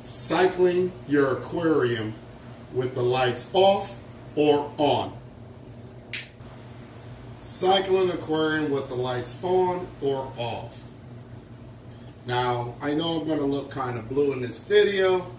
cycling your aquarium with the lights off or on. Cycling aquarium with the lights on or off. Now, I know I'm going to look kind of blue in this video,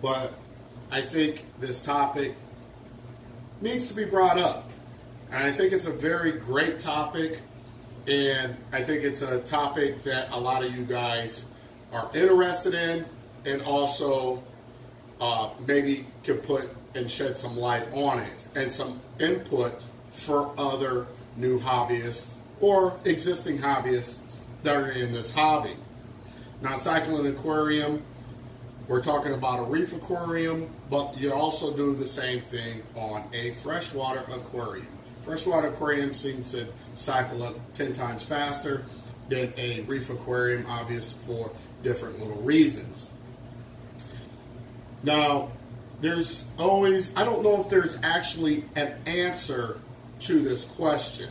but I think this topic needs to be brought up. And I think it's a very great topic, and I think it's a topic that a lot of you guys are interested in, and also maybe can put and shed some light on it, and some input for other new hobbyists or existing hobbyists that are in this hobby. Now, cycling aquarium, we're talking about a reef aquarium, but you also do the same thing on a freshwater aquarium. Freshwater aquarium seems to cycle up 10 times faster than a reef aquarium, obvious for different little reasons. Now, there's always, I don't know if there's actually an answer to this question.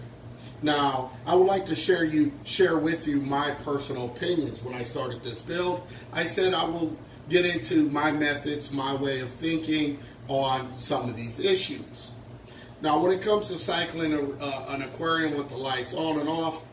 Now, I would like to share with you my personal opinions. When I started this build, I said I will get into my methods, my way of thinking on some of these issues. Now, when it comes to cycling an aquarium with the lights on and off,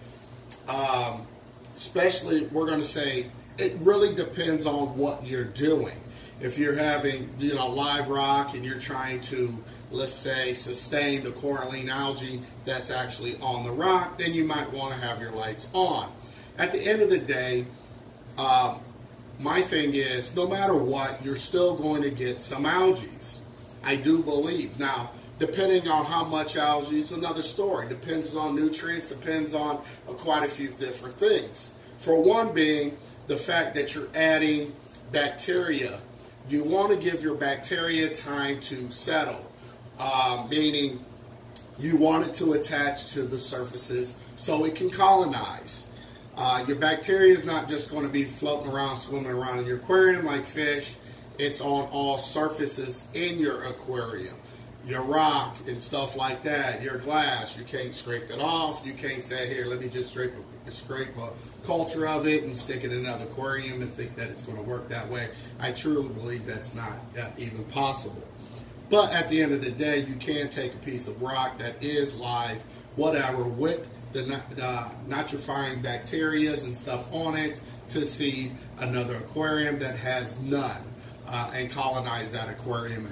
especially, we're going to say it really depends on what you're doing. If you're having, live rock and you're trying to, let's say, sustain the coralline algae that's actually on the rock, then you might want to have your lights on. At the end of the day, my thing is, no matter what, you're still going to get some algae. I do believe. Now, depending on how much algae is another story. Depends on nutrients, depends on quite a few different things. For one being, the fact that you're adding bacteria. You want to give your bacteria time to settle, meaning you want it to attach to the surfaces so it can colonize. Your bacteria is not just going to be floating around, swimming around in your aquarium like fish. It's on all surfaces in your aquarium. Your rock and stuff like that, your glass, you can't scrape it off. You can't say, here, let me just scrape a culture of it and stick it in another aquarium and think that it's going to work that way. I truly believe that's not even possible. But at the end of the day, you can take a piece of rock that is live, whatever, with the nitrifying bacteria and stuff on it to seed another aquarium that has none and colonize that aquarium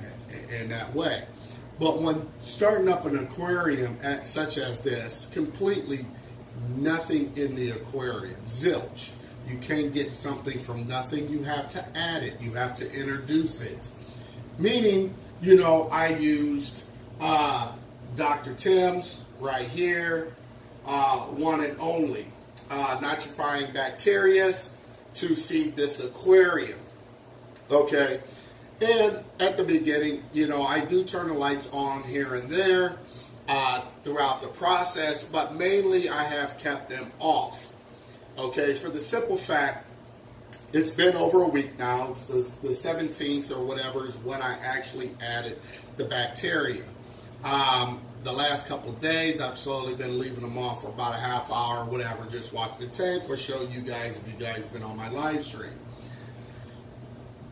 in that way. But when starting up an aquarium such as this, completely nothing in the aquarium, zilch. You can't get something from nothing. You have to add it. You have to introduce it. Meaning, I used Dr. Tim's right here, one and only, nitrifying bacteria to seed this aquarium. Okay. And at the beginning, I do turn the lights on here and there throughout the process, but mainly I have kept them off. Okay, for the simple fact, it's been over a week now. It's the 17th or whatever is when I actually added the bacteria. The last couple of days, I've slowly been leaving them off for about a half hour, whatever, just watch the tank or show you guys if you guys have been on my live stream.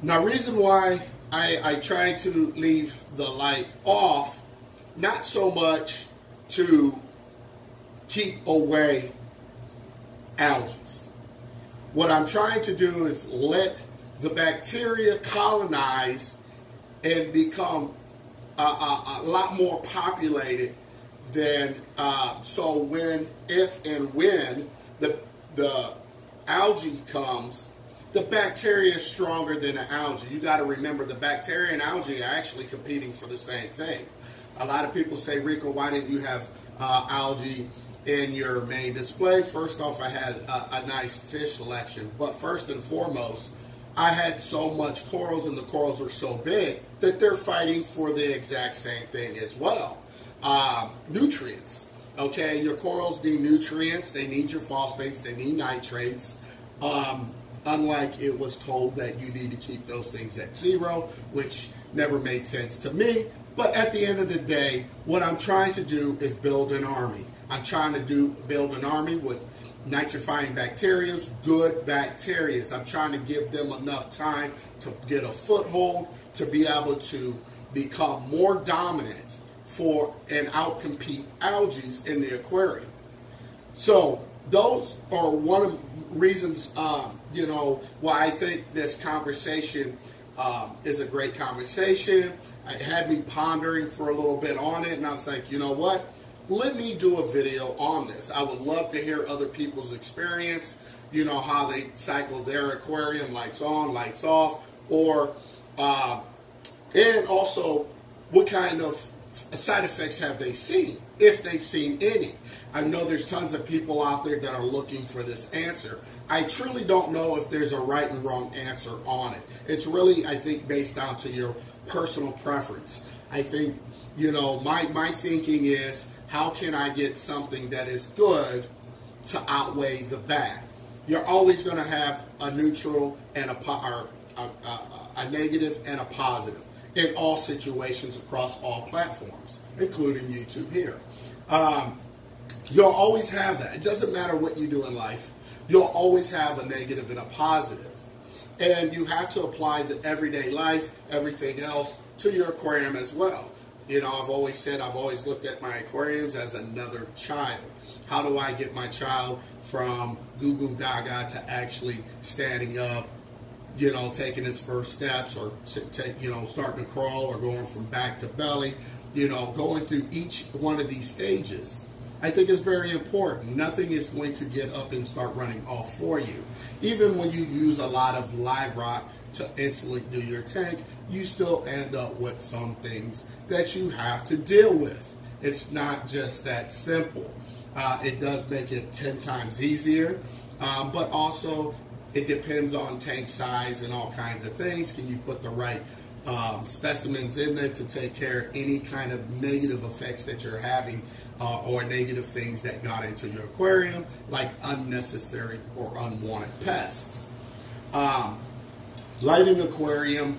Now, reason why I try to leave the light off, not so much to keep away algae. What I'm trying to do is let the bacteria colonize and become a lot more populated than, so when, if and when the algae comes, the bacteria is stronger than the algae. You got to remember the bacteria and algae are actually competing for the same thing. A lot of people say, Rico, why didn't you have algae in your main display? First off, I had a nice fish selection. But first and foremost, I had so much corals, and the corals are so big that they're fighting for the exact same thing as well. Nutrients. Okay, your corals need nutrients. They need your phosphates. They need nitrates. Unlike it was told that you need to keep those things at zero, which never made sense to me. But at the end of the day, what I'm trying to do is build an army. I'm trying to build an army with nitrifying bacteria, good bacteria. I'm trying to give them enough time to get a foothold, to be able to become more dominant for and outcompete algae in the aquarium. So those are one of the reasons, why I think this conversation is a great conversation. It had me pondering for a little bit on it, and I was like, you know what? Let me do a video on this. I would love to hear other people's experience, how they cycle their aquarium, lights on, lights off, or, and also what kind of side effects have they seen, if they've seen any. I know there's tons of people out there that are looking for this answer. I truly don't know if there's a right and wrong answer on it. It's really, I think, based down to your personal preference. I think, my thinking is, how can I get something that is good to outweigh the bad? You're always going to have a neutral and a negative and a positive in all situations across all platforms, including YouTube here. You'll always have that. It doesn't matter what you do in life. You'll always have a negative and a positive. And you have to apply the everyday life, everything else, to your aquarium as well. I've always said, I've always looked at my aquariums as another child. How do I get my child from goo goo gaga to actually standing up, taking its first steps, or starting to crawl, or going from back to belly, going through each one of these stages, I think is very important. Nothing is going to get up and start running off for you. Even when you use a lot of live rock to instantly do your tank, you still end up with some things that you have to deal with. It's not just that simple. It does make it 10 times easier, but also it depends on tank size and all kinds of things. Can you put the right specimens in there to take care of any kind of negative effects that you're having, or negative things that got into your aquarium, like unnecessary or unwanted pests. Lighting aquarium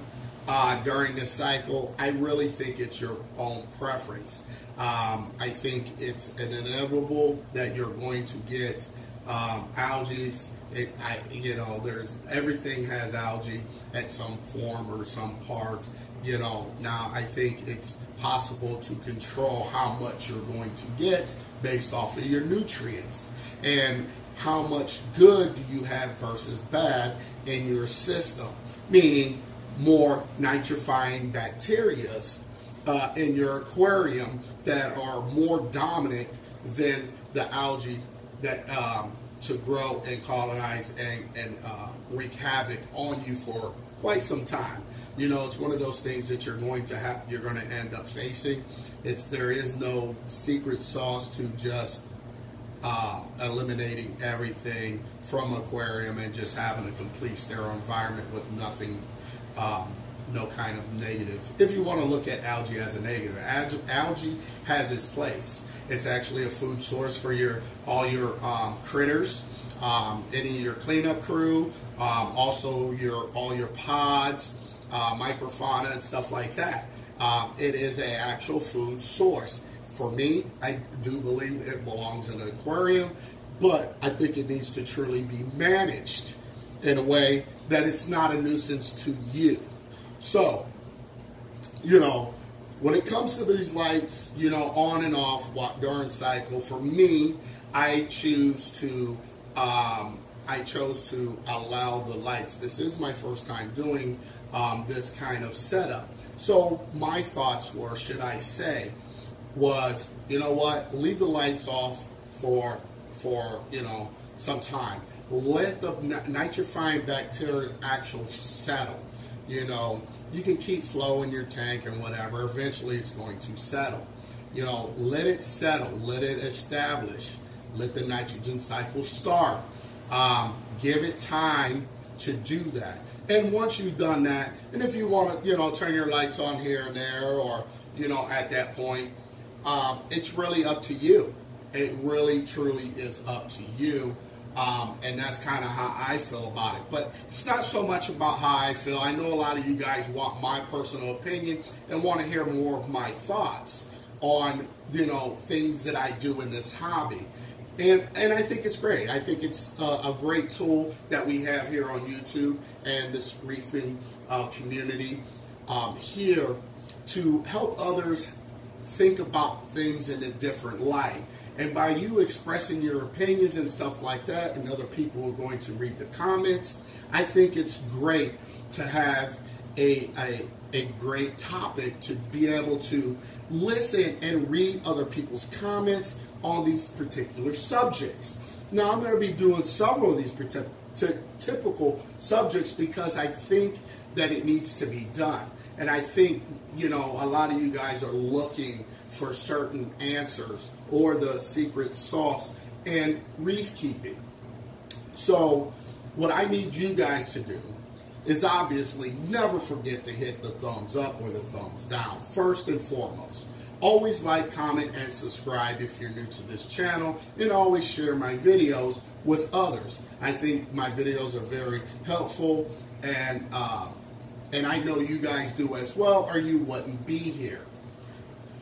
during this cycle, I really think it's your own preference. I think it's an inevitable that you're going to get algae. There's everything has algae at some form or some part. Now I think it's possible to control how much you're going to get based off of your nutrients and how much good do you have versus bad in your system, meaning more nitrifying bacteria in your aquarium that are more dominant than the algae that to grow and colonize and wreak havoc on you for quite some time. It's one of those things that you're going to end up facing. There is no secret sauce to just eliminating everything from aquarium and just having a complete sterile environment with nothing, no kind of negative. If you want to look at algae as a negative, algae has its place. It's actually a food source for all your critters, any of your cleanup crew, also all your pods, microfauna and stuff like that. It is an actual food source. For me, I do believe it belongs in an aquarium, but I think it needs to truly be managed in a way that it's not a nuisance to you. So, when it comes to these lights, on and off during cycle, for me, I chose to allow the lights. This is my first time doing this kind of setup. So my thoughts were, should I say, was, leave the lights off for some time. Let the nitrifying bacteria actually settle. You can keep flowing your tank and whatever. Eventually it's going to settle. Let it settle. Let it establish. Let the nitrogen cycle start. Give it time to do that. And once you've done that, and if you want to, turn your lights on here and there, or, at that point, it's really up to you. It really, truly is up to you. And that's kind of how I feel about it. But it's not so much about how I feel. I know a lot of you guys want my personal opinion and want to hear more of my thoughts on, things that I do in this hobby. And I think it's great. I think it's a great tool that we have here on YouTube and this reefing community here to help others think about things in a different light. And by you expressing your opinions and stuff like that, and other people are going to read the comments, I think it's great to have a great topic to be able to listen and read other people's comments on these particular subjects. Now, I'm going to be doing several of these typical subjects because I think that it needs to be done. And I think, you know, a lot of you guys are looking for certain answers or the secret sauce in reef keeping. So what I need you guys to do is obviously never forget to hit the thumbs up or the thumbs down, first and foremost. Always like, comment, and subscribe if you're new to this channel, and always share my videos with others. I think my videos are very helpful, and I know you guys do as well, or you wouldn't be here.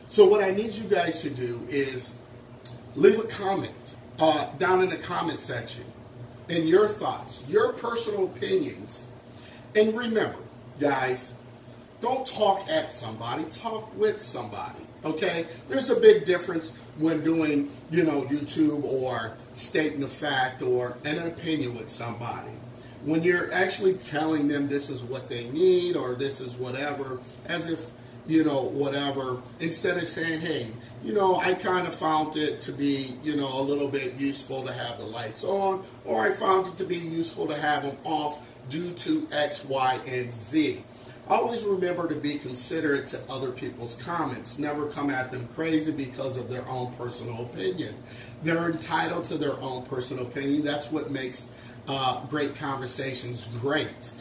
So what I need you guys to do is leave a comment down in the comment section, and your thoughts, your personal opinions. And remember, guys, don't talk at somebody, talk with somebody, okay? There's a big difference when doing, you know, YouTube or stating a fact or an opinion with somebody. When you're actually telling them this is what they need or this is whatever, as if, you know, whatever, instead of saying, hey, you know, I kind of found it to be, you know, a little bit useful to have the lights on, or I found it to be useful to have them off due to X, Y, and Z. Always remember to be considerate to other people's comments. Never come at them crazy because of their own personal opinion. They're entitled to their own personal opinion. That's what makes great conversations great.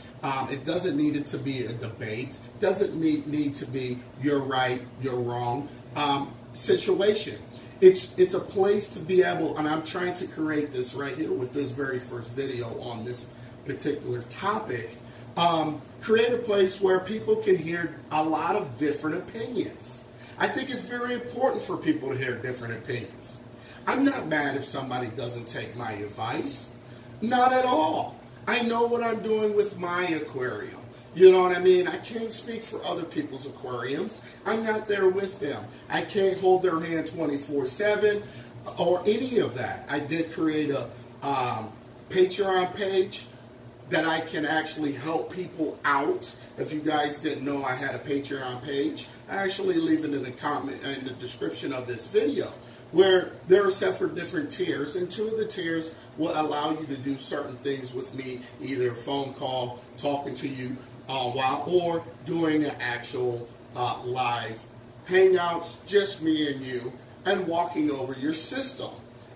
It doesn't need it to be a debate. Doesn't need to be you're right, you're wrong situation. It's a place to be able, and I'm trying to create this right here with this very first video on this particular topic, create a place where people can hear a lot of different opinions. I think it's very important for people to hear different opinions. I'm not mad if somebody doesn't take my advice. Not at all. I know what I'm doing with my aquarium. You know what I mean? I can't speak for other people's aquariums. I'm not there with them. I can't hold their hand 24/7 or any of that. I did create a Patreon page that I can actually help people out. If you guys didn't know I had a Patreon page, I actually leave it in the comment in the description of this video, where there are separate different tiers, and 2 of the tiers will allow you to do certain things with me, either a phone call, talking to you or doing an actual live hangouts, just me and you, and walking over your system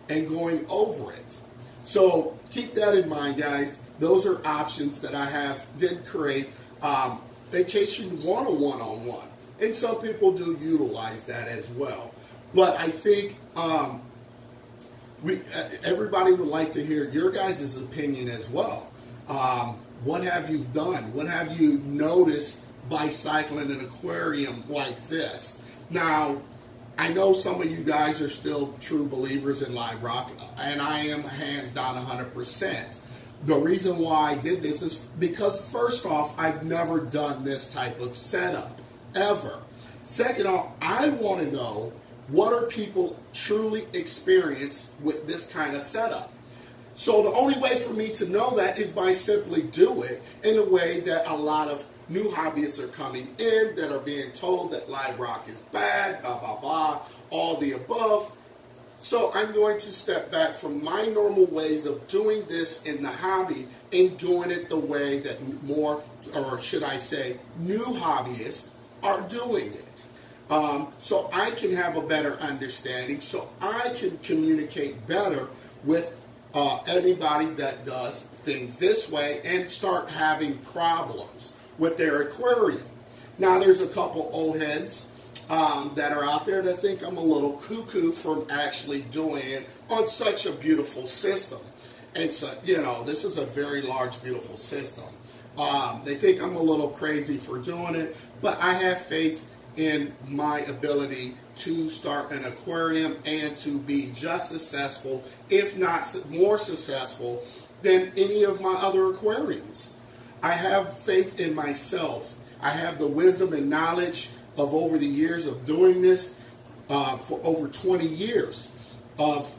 and going over it. So keep that in mind, guys. Those are options that I did create in case you want a one-on-one. And some people do utilize that as well. But I think everybody would like to hear your guys' opinion as well. What have you done? What have you noticed by cycling an aquarium like this? Now, I know some of you guys are still true believers in live rock, and I am hands down 100%. The reason why I did this is because, first off, I've never done this type of setup, ever. Second off, I want to know what are people truly experience with this kind of setup. So the only way for me to know that is by simply do it in a way that a lot of new hobbyists are coming in that are being told that live rock is bad, blah, blah, blah, all the above. So I'm going to step back from my normal ways of doing this in the hobby and doing it the way that more, or should I say, new hobbyists are doing it. So I can have a better understanding, so I can communicate better with anybody that does things this way and start having problems with their aquarium. Now, there's a couple old heads that are out there that think I'm a little cuckoo from actually doing it on such a beautiful system. And so, you know, this is a very large, beautiful system. They think I'm a little crazy for doing it, but I have faith in my ability to start an aquarium and to be just successful, if not more successful, than any of my other aquariums. I have faith in myself. I have the wisdom and knowledge of over the years of doing this, for over 20 years of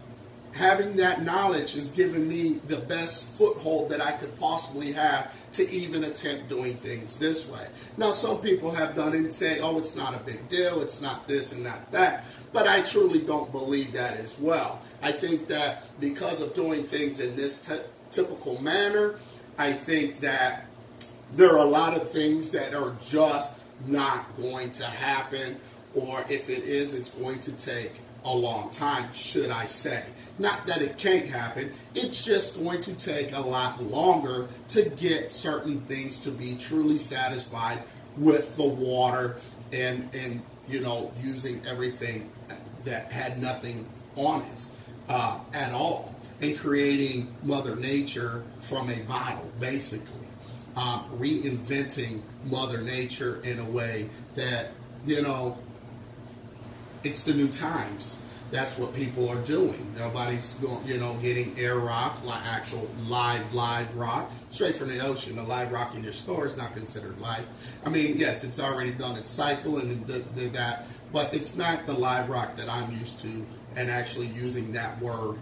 having that knowledge has given me the best foothold that I could possibly have to even attempt doing things this way. Now, some people have done it and say, oh, it's not a big deal, it's not this and not that, but I truly don't believe that as well. I think that because of doing things in this typical manner, I think that there are a lot of things that are just not going to happen, or if it is, it's going to take a long time, should I say. Not that it can't happen, it's just going to take a lot longer to get certain things to be truly satisfied with the water and you know, using everything that had nothing on it at all, and creating Mother Nature from a bottle, basically. Reinventing Mother Nature in a way that, you know, it's the new times. That's what people are doing. Nobody's going, you know, getting air rock, actual live rock, straight from the ocean. The live rock in your store is not considered live. I mean, yes, it's already done its cycle and that, but it's not the live rock that I'm used to and actually using that word,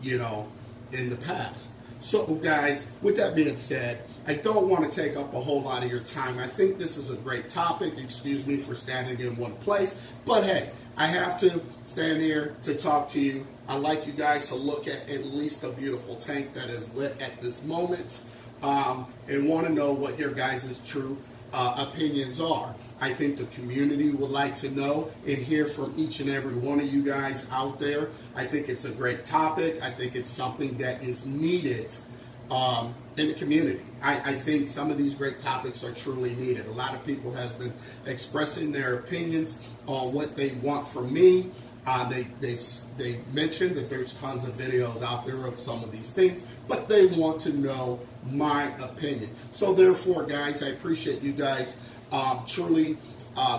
you know, in the past. So, guys, with that being said, I don't want to take up a whole lot of your time. I think this is a great topic. Excuse me for standing in one place. But, hey, I have to stand here to talk to you. I'd like you guys to look at least a beautiful tank that is lit at this moment and want to know what your guys' true opinions are. I think the community would like to know and hear from each and every one of you guys out there. I think it's a great topic. I think it's something that is needed in the community. I think some of these great topics are truly needed. A lot of people have been expressing their opinions on what they want from me. They mentioned that there's tons of videos out there of some of these things, but they want to know my opinion. So therefore, guys, I appreciate you guys truly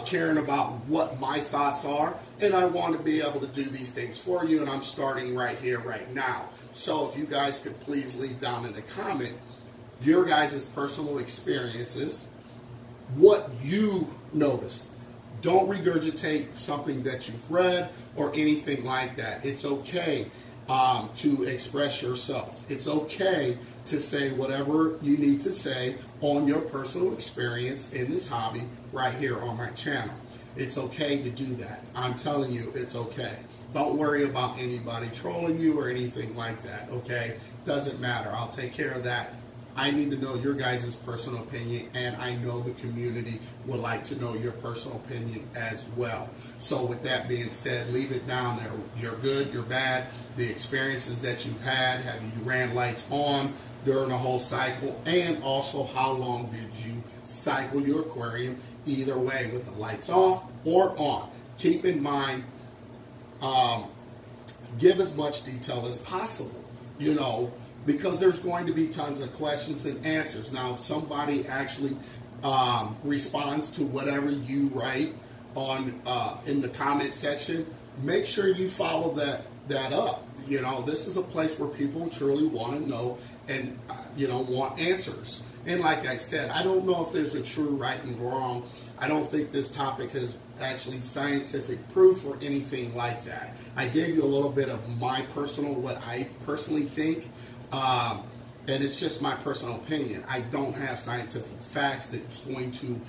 caring about what my thoughts are, and I want to be able to do these things for you, and I'm starting right here, right now. So if you guys could please leave down in the comment your guys' personal experiences, what you noticed. Don't regurgitate something that you've read or anything like that. It's okay to express yourself. It's okay to say whatever you need to say on your personal experience in this hobby right here on my channel. It's okay to do that. I'm telling you, it's okay. Don't worry about anybody trolling you or anything like that, okay? Doesn't matter. I'll take care of that. I need to know your guys' personal opinion, and I know the community would like to know your personal opinion as well. So with that being said, leave it down there. You're good, you're bad, the experiences that you've had, have you ran lights on during the whole cycle, and also how long did you cycle your aquarium, either way, with the lights off or on. Keep in mind, give as much detail as possible, you know, because there's going to be tons of questions and answers. Now, if somebody actually responds to whatever you write on in the comment section, make sure you follow that up. You know, this is a place where people truly want to know and, you know, want answers. And like I said, I don't know if there's a true right and wrong. I don't think this topic has actually scientific proof or anything like that. I gave you a little bit of my personal, what I personally think. And it's just my personal opinion. I don't have scientific facts that's going to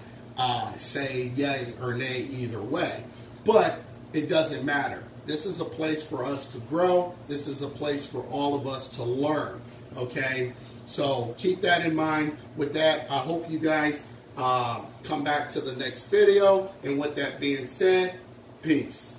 say yay or nay either way. But it doesn't matter. This is a place for us to grow. This is a place for all of us to learn. Okay? So keep that in mind. With that, I hope you guys come back to the next video. And with that being said, peace.